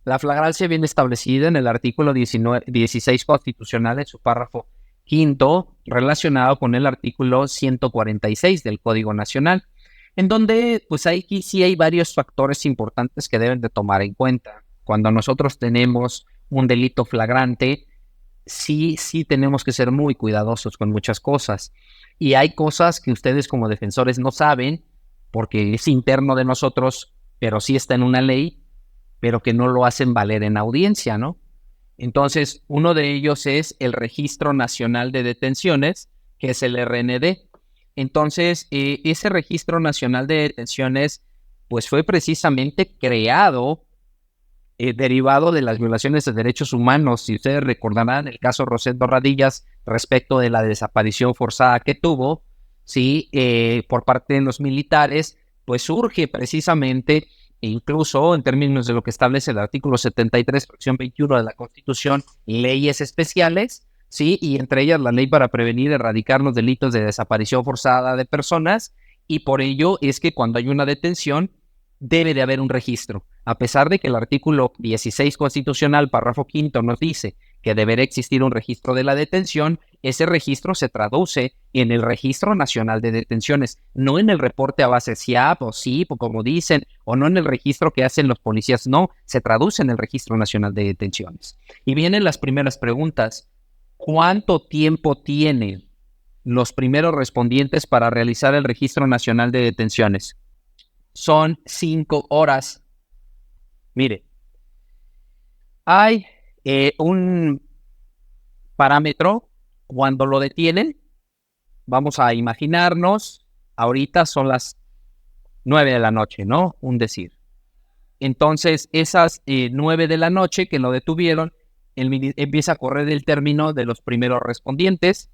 La flagrancia viene establecida en el artículo 16 constitucional en su párrafo quinto, relacionado con el artículo 146 del Código Nacional, en donde pues aquí sí hay varios factores importantes que deben de tomar en cuenta. Cuando nosotros tenemos un delito flagrante, sí tenemos que ser muy cuidadosos con muchas cosas. Y hay cosas que ustedes como defensores no saben, porque es interno de nosotros, pero sí está en una ley, pero que no lo hacen valer en audiencia, ¿no? Entonces, uno de ellos es el Registro Nacional de Detenciones, que es el RND. Entonces, ese Registro Nacional de Detenciones, pues fue precisamente creado derivado de las violaciones de derechos humanos. Si ustedes recordarán el caso Rosendo Radillas respecto de la desaparición forzada que tuvo, ¿sí? Por parte de los militares, pues surge precisamente, incluso en términos de lo que establece el artículo 73, fracción 21 de la Constitución, leyes especiales, ¿sí? Y entre ellas la ley para prevenir y erradicar los delitos de desaparición forzada de personas, y por ello es que cuando hay una detención, debe de haber un registro. A pesar de que el artículo 16 constitucional, párrafo quinto, nos dice que deberá existir un registro de la detención, ese registro se traduce en el Registro Nacional de Detenciones, no en el reporte a base SIAP o SIP, o como dicen, o no en el registro que hacen los policías, no, se traduce en el Registro Nacional de Detenciones. Y vienen las primeras preguntas. ¿Cuánto tiempo tienen los primeros respondientes para realizar el Registro Nacional de Detenciones? Son 5 horas. Mire, hay un parámetro cuando lo detienen. Vamos a imaginarnos, ahorita son las 9 de la noche, ¿no? Un decir. Entonces, esas 9 de la noche que lo detuvieron, empieza a correr el término de los primeros respondientes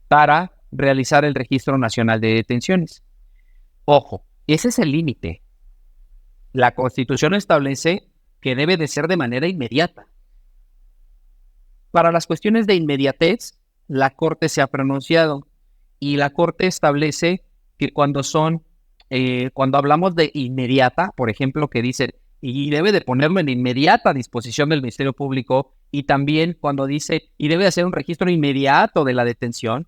para realizar el Registro Nacional de Detenciones. Ojo, ese es el límite. La Constitución establece que debe de ser de manera inmediata. Para las cuestiones de inmediatez, la Corte se ha pronunciado y la Corte establece que cuando hablamos de inmediata, por ejemplo, que dice, y debe de ponerlo en inmediata disposición del Ministerio Público, y también cuando dice, y debe de hacer un registro inmediato de la detención,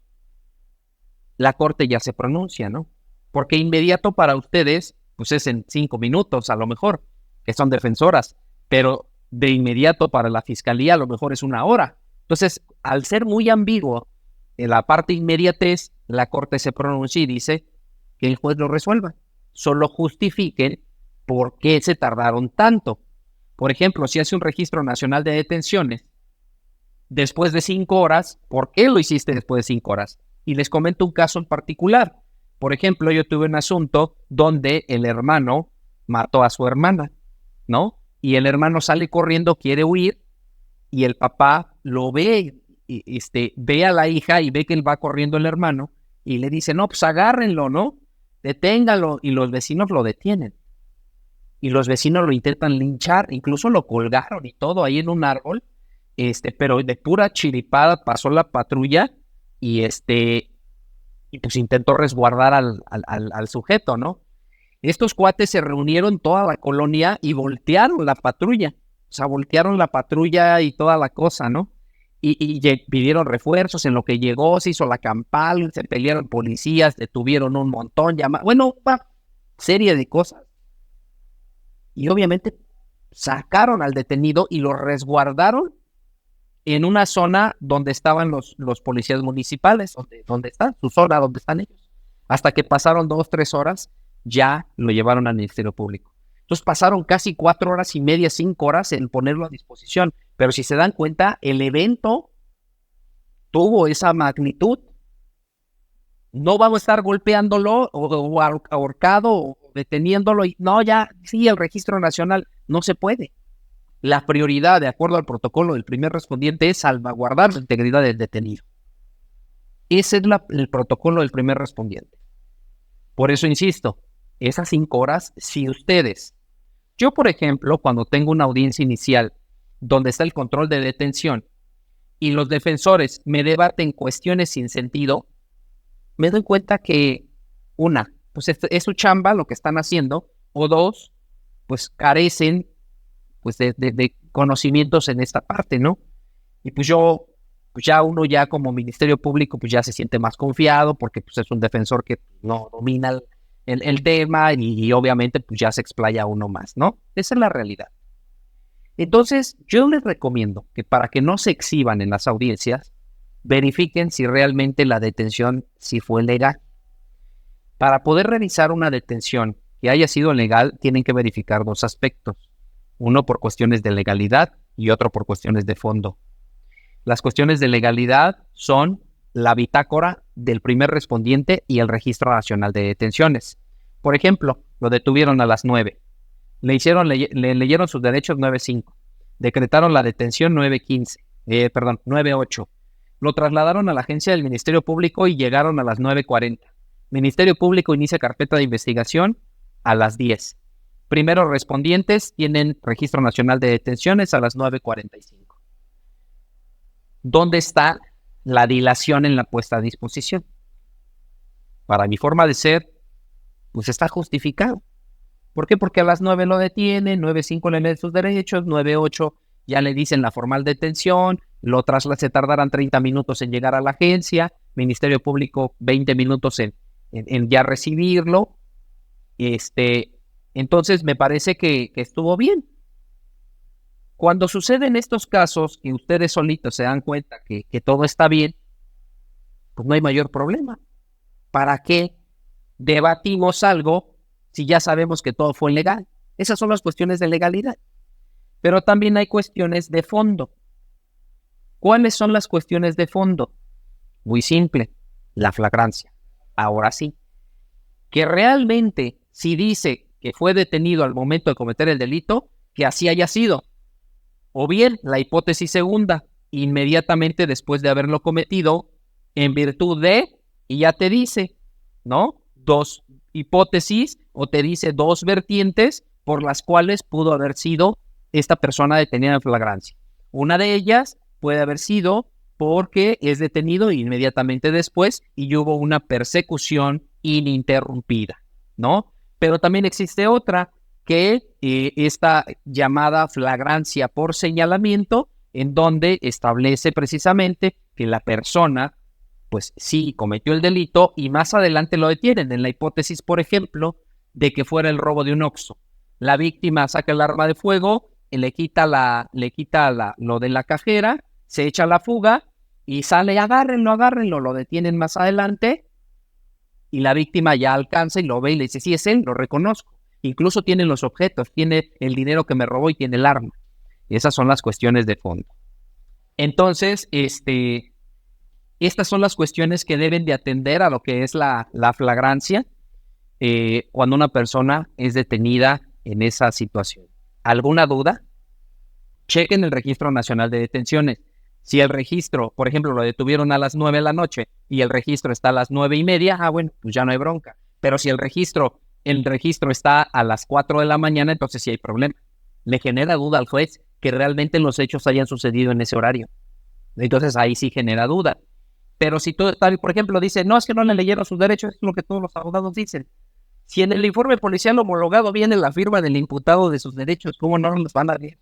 la Corte ya se pronuncia, ¿no? Porque inmediato para ustedes, pues es en 5 minutos a lo mejor, que son defensoras, pero de inmediato para la Fiscalía a lo mejor es 1 hora. Entonces, al ser muy ambiguo en la parte inmediatez, la Corte se pronuncia y dice que el juez lo resuelva. Solo justifiquen por qué se tardaron tanto. Por ejemplo, si hace un registro nacional de detenciones después de 5 horas, ¿por qué lo hiciste después de 5 horas? Y les comento un caso en particular. Por ejemplo, yo tuve un asunto donde el hermano mató a su hermana, ¿no? Y el hermano sale corriendo, quiere huir, y el papá lo ve, ve a la hija y ve que él va corriendo el hermano, y le dice, no, pues agárrenlo, ¿no? Deténganlo, y los vecinos lo detienen. Y los vecinos lo intentan linchar, incluso lo colgaron y todo ahí en un árbol, pero de pura chiripada pasó la patrulla y y pues intentó resguardar al sujeto, ¿no? Estos cuates se reunieron toda la colonia y voltearon la patrulla. O sea, voltearon la patrulla y toda la cosa, ¿no? Y pidieron refuerzos, en lo que llegó, se hizo la campal, se pelearon policías, detuvieron un montón, bueno, una serie de cosas. Y obviamente sacaron al detenido y lo resguardaron en una zona donde estaban los policías municipales, donde está su zona, donde están ellos. Hasta que pasaron 2, 3 horas, ya lo llevaron al Ministerio Público. Entonces pasaron casi 4 horas y media, 5 horas en ponerlo a disposición. Pero si se dan cuenta, el evento tuvo esa magnitud. No vamos a estar golpeándolo o ahorcado o deteniéndolo. No, ya, sí, el registro nacional no se puede. La prioridad, de acuerdo al protocolo del primer respondiente, es salvaguardar la integridad del detenido. Ese es el protocolo del primer respondiente. Por eso insisto, esas 5 horas, si ustedes, yo por ejemplo, cuando tengo una audiencia inicial donde está el control de detención y los defensores me debaten cuestiones sin sentido, me doy cuenta que, una, pues es su chamba lo que están haciendo, o dos, pues carecen pues de conocimientos en esta parte, ¿no? Y pues yo, pues ya uno ya como Ministerio Público, pues ya se siente más confiado porque pues es un defensor que no domina el tema y obviamente pues ya se explaya uno más, ¿no? Esa es la realidad. Entonces, yo les recomiendo que para que no se exhiban en las audiencias, verifiquen si realmente la detención sí fue legal. Para poder realizar una detención que haya sido legal, tienen que verificar dos aspectos. Uno por cuestiones de legalidad y otro por cuestiones de fondo. Las cuestiones de legalidad son la bitácora del primer respondiente y el Registro Nacional de Detenciones. Por ejemplo, lo detuvieron a las 9. Le leyeron sus derechos 9:05. Decretaron la detención 9:8. Lo trasladaron a la agencia del Ministerio Público y llegaron a las 9:40. Ministerio Público inicia carpeta de investigación a las 10. Primeros respondientes tienen Registro Nacional de Detenciones a las 9:45. ¿Dónde está la dilación en la puesta a disposición? Para mi forma de ser, pues está justificado. ¿Por qué? Porque a las 9 lo detienen, 9:05 le leen sus derechos, 9:08 ya le dicen la formal detención, se tardarán 30 minutos en llegar a la agencia, Ministerio Público 20 minutos en ya recibirlo. Entonces me parece que estuvo bien. Cuando suceden estos casos y ustedes solitos se dan cuenta que todo está bien, pues no hay mayor problema. ¿Para qué debatimos algo si ya sabemos que todo fue legal? Esas son las cuestiones de legalidad. Pero también hay cuestiones de fondo. ¿Cuáles son las cuestiones de fondo? Muy simple, la flagrancia. Ahora sí, que realmente si dice que fue detenido al momento de cometer el delito, que así haya sido. O bien, la hipótesis segunda, inmediatamente después de haberlo cometido, en virtud de, y ya te dice, ¿no? Dos hipótesis o te dice dos vertientes por las cuales pudo haber sido esta persona detenida en flagrancia. Una de ellas puede haber sido porque es detenido inmediatamente después y hubo una persecución ininterrumpida, ¿no? Pero también existe otra que esta llamada flagrancia por señalamiento, en donde establece precisamente que la persona, pues sí, cometió el delito y más adelante lo detienen. En la hipótesis, por ejemplo, de que fuera el robo de un Oxxo. La víctima saca el arma de fuego, le quita lo de la cajera, se echa la fuga y sale, agárrenlo, lo detienen más adelante y la víctima ya alcanza y lo ve y le dice, sí, es él, lo reconozco. Incluso tiene los objetos, tiene el dinero que me robó y tiene el arma. Esas son las cuestiones de fondo. Entonces, estas son las cuestiones que deben de atender a lo que es la flagrancia cuando una persona es detenida en esa situación. ¿Alguna duda? Chequen el Registro Nacional de Detenciones. Si el registro, por ejemplo, lo detuvieron a las 9 de la noche y el registro está a las 9:30, bueno, pues ya no hay bronca. Pero si el registro está a las 4 de la mañana, entonces sí hay problema. Le genera duda al juez que realmente los hechos hayan sucedido en ese horario. Entonces ahí sí genera duda. Pero si tú, por ejemplo, dice, no, es que no le leyeron sus derechos, es lo que todos los abogados dicen. Si en el informe policial homologado viene la firma del imputado de sus derechos, ¿cómo no los van a leer?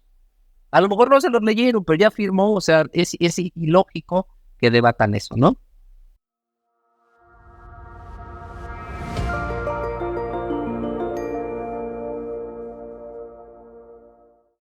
A lo mejor no se los leyeron, pero ya firmó, o sea, es ilógico que debatan eso, ¿no?